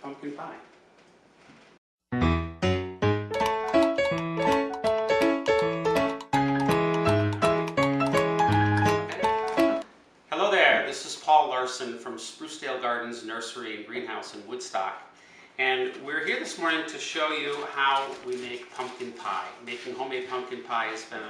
pumpkin pie. Hello there, this is Paul Larson from Sprucedale Gardens Nursery and Greenhouse in Woodstock. And we're here this morning to show you how we make pumpkin pie. Making homemade pumpkin pie has been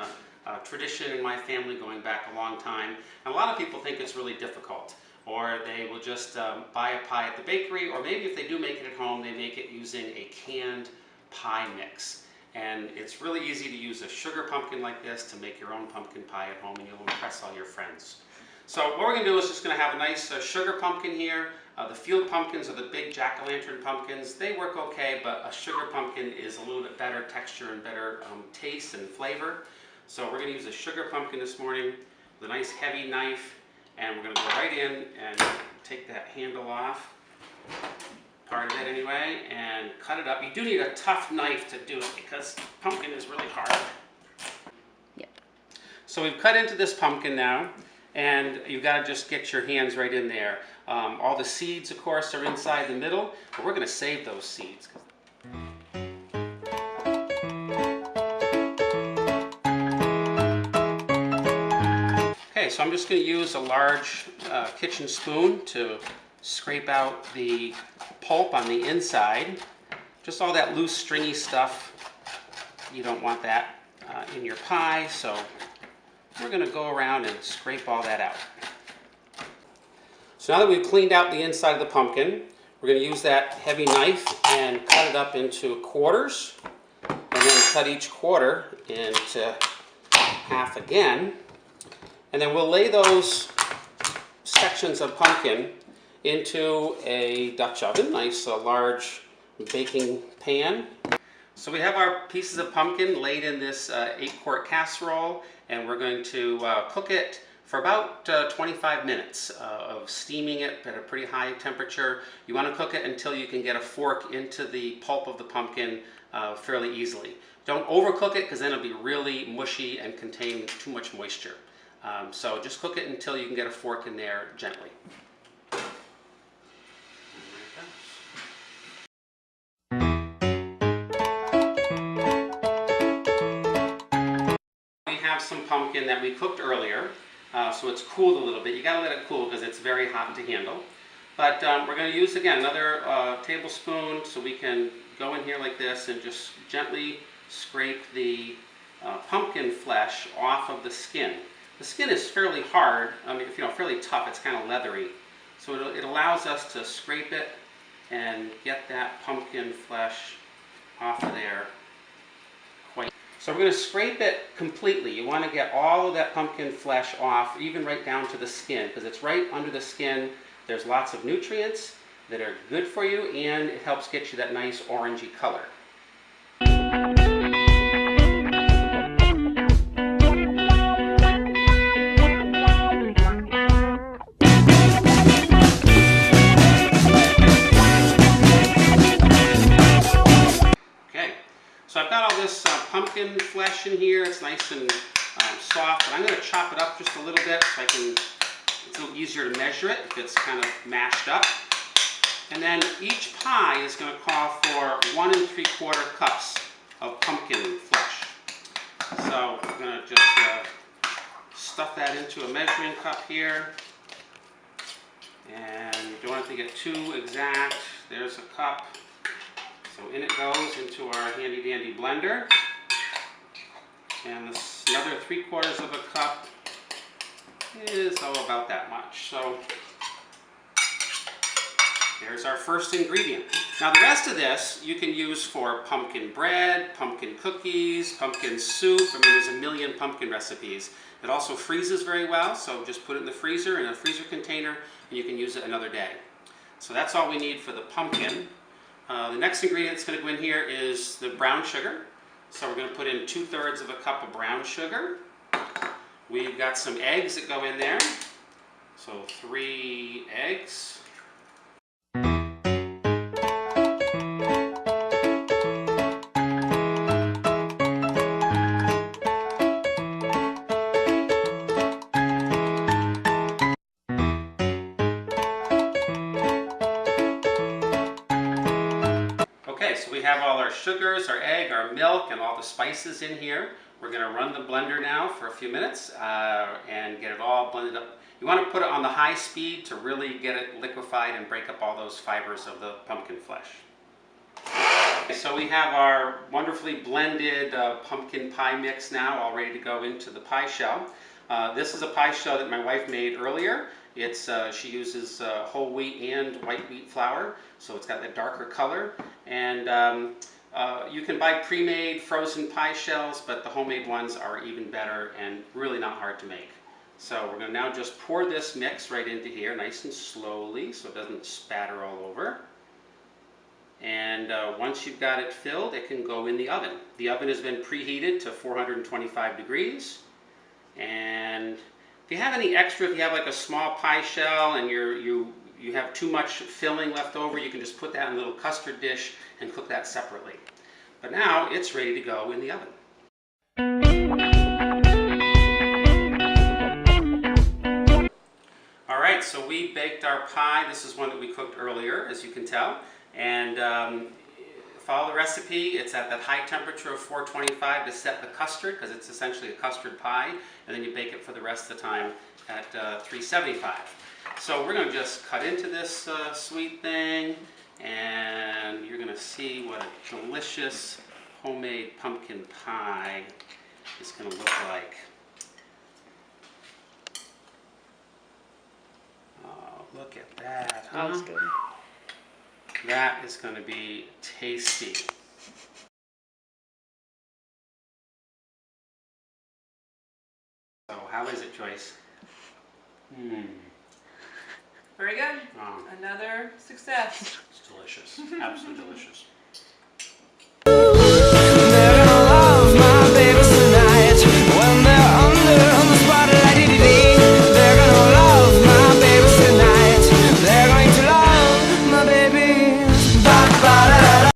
a tradition in my family going back a long time. And a lot of people think it's really difficult, or they will just buy a pie at the bakery, or maybe if they do make it at home, they make it using a canned pie mix. And it's really easy to use a sugar pumpkin like this to make your own pumpkin pie at home, and you'll impress all your friends. So what we're going to do is just going to have a nice sugar pumpkin here. The field pumpkins are the big jack-o'-lantern pumpkins. They work okay, but a sugar pumpkin is a little bit better texture and better taste and flavor. So we're going to use a sugar pumpkin this morning with a nice heavy knife, and we're going to go right in and take that handle off, part of it anyway, and cut it up. You do need a tough knife to do it because pumpkin is really hard. Yep. So we've cut into this pumpkin now, and you've got to just get your hands right in there. All the seeds, of course, are inside the middle, but we're going to save those seeds. Okay, so I'm just going to use a large kitchen spoon to scrape out the pulp on the inside. Just all that loose, stringy stuff. You don't want that in your pie, so we're going to go around and scrape all that out. So now that we've cleaned out the inside of the pumpkin, we're going to use that heavy knife and cut it up into quarters, and then cut each quarter into half again. And then we'll lay those sections of pumpkin into a Dutch oven, nice large baking pan. So we have our pieces of pumpkin laid in this 8-quart casserole, and we're going to cook it for about 25 minutes of steaming it at a pretty high temperature. You want to cook it until you can get a fork into the pulp of the pumpkin fairly easily. Don't overcook it because then it'll be really mushy and contain too much moisture. So just cook it until you can get a fork in there gently. We have some pumpkin that we cooked earlier. So it's cooled a little bit. You got to let it cool because it's very hot to handle. But we're going to use, again, another tablespoon, so we can go in here like this and just gently scrape the pumpkin flesh off of the skin. The skin is fairly hard, fairly tough. It's kind of leathery. So it allows us to scrape it and get that pumpkin flesh off of there. So we're going to scrape it completely. You want to get all of that pumpkin flesh off, even right down to the skin, because it's right under the skin. There's lots of nutrients that are good for you, and it helps get you that nice orangey color. So I've got all this pumpkin flesh in here. It's nice and soft, but I'm going to chop it up just a little bit so it's a little easier to measure it if it's kind of mashed up. And then each pie is going to call for 1 3/4 cups of pumpkin flesh. So I'm going to just stuff that into a measuring cup here. And you don't have to get too exact. There's a cup. So in it goes into our handy dandy blender, and this, another 3/4 of a cup is about that much. So there's our first ingredient. Now the rest of this you can use for pumpkin bread, pumpkin cookies, pumpkin soup. I mean, there's a million pumpkin recipes. It also freezes very well, so just put it in the freezer, in a freezer container, and you can use it another day. So that's all we need for the pumpkin. The next ingredient that's going to go in here is the brown sugar. So we're going to put in 2/3 of a cup of brown sugar. We've got some eggs that go in there. So 3 eggs. Okay, so we have all our sugars, our egg, our milk, and all the spices in here. We're going to run the blender now for a few minutes and get it all blended up. You want to put it on the high speed to really get it liquefied and break up all those fibers of the pumpkin flesh. So we have our wonderfully blended pumpkin pie mix now, all ready to go into the pie shell. This is a pie shell that my wife made earlier. She uses whole wheat and white wheat flour, so it's got that darker color. And you can buy pre-made frozen pie shells, but the homemade ones are even better and really not hard to make. So we're going to now just pour this mix right into here, nice and slowly, so it doesn't spatter all over. And once you've got it filled, it can go in the oven. The oven has been preheated to 425 degrees. And if you have any extra, if you have like a small pie shell and you have too much filling left over, you can just put that in a little custard dish and cook that separately. But now it's ready to go in the oven. All right, so we baked our pie. This is one that we cooked earlier, as you can tell. And follow the recipe. It's at that high temperature of 425 to set the custard, because it's essentially a custard pie, and then you bake it for the rest of the time at 375. So we're going to just cut into this sweet thing, and you're going to see what a delicious homemade pumpkin pie is going to look like. Oh, look at that, huh? That was good. That is going to be tasty. So how is it, Joyce? Very good. Oh, Another success. it's delicious. Absolutely delicious.